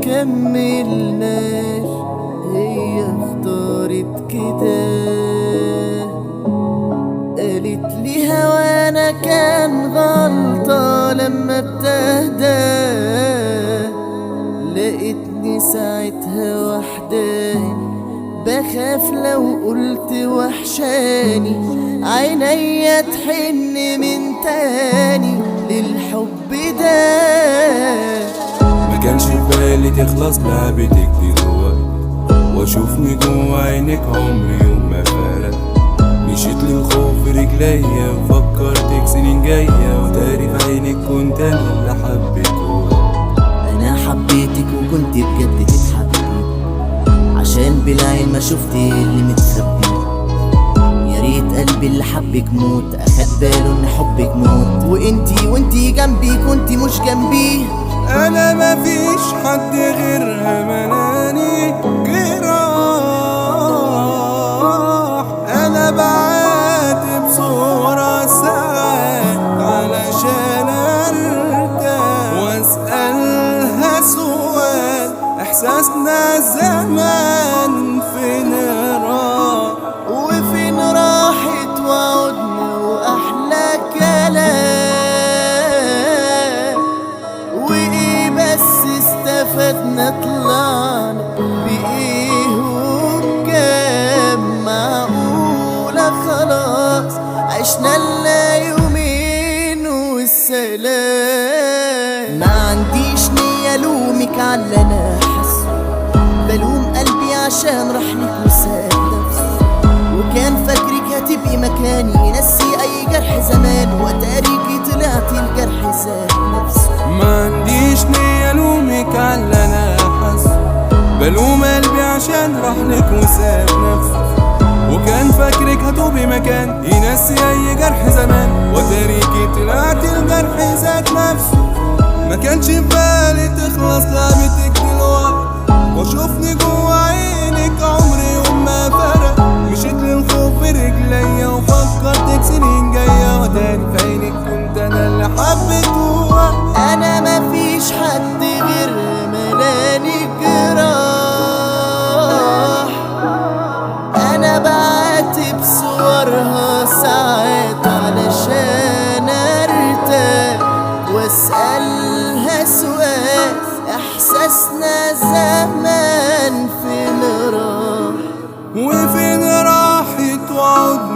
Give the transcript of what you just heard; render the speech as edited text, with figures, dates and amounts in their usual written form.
مكملناش، هي اختارت كده. قالت لي هوانا كان غلطة لما بتهدى، لقيتني ساعتها وحداني، بخاف لو قلت وحشاني عينيا تحن من تاني للحب ده. ما كانش في بالي تخلص لعبتك دي جواي، واشوفني جوا عينك عمري يوم ما فرق. مشيت للخوف في رجليا وفكرتك سنين جاية، وتاري في عينك كنت انا اللي حبيته. انا حبيتك وكنت بجد تتحبي، عشان بالعين ما شفت اللي متخبي. يا ريت قلبي اللي حبك موت اخد باله ان حبك موت، وانتي جنبي كنتي مش جنبي. انا مفيش حد غيرها ملاني جراح، انا بعاتب صورة ساعات علشان ارتاح، واسألها سؤال احساسنا زمان فين راح، وفين راحت وعدنا واحلى كلام، وايه بس استفدنا طلعنا بايه وبكام. معقولة خلاص عشنا لنا يومين والسلام. ما عنديش نية الومك على اللي انا حاسه، بلوم قلبي عشان راح لك وساب نفسه، وكان فاكرك هتبقي مكاني نسي اي جرح زمان، وتاريكي طلعتي الجرح زاد نفسه. ما عنديش نية الومك على اللي انا حاسه، بلوم قلبي عشان راحلك وساب نفسه، وكان فاكرك هتبقي مكان ينسي اي جرح زمان، وتاريكي طلعتي الجرح زاد نفسه. ما كانش في بالي تخلص لعبتك دلوقتي، واشوفني جوا عينك عمري يوم ما فرق. مشيت للخوف في رجليا وفكرتك سنين جاية، وتاني في عينك كنت انا اللي حبيته. انا مفيش حد غير ملاني جراح، انا بعاتب صورها ساعات علشان ارتاح، واسألها سؤال احساسنا زمان فين راح، وفين راحت وعدنا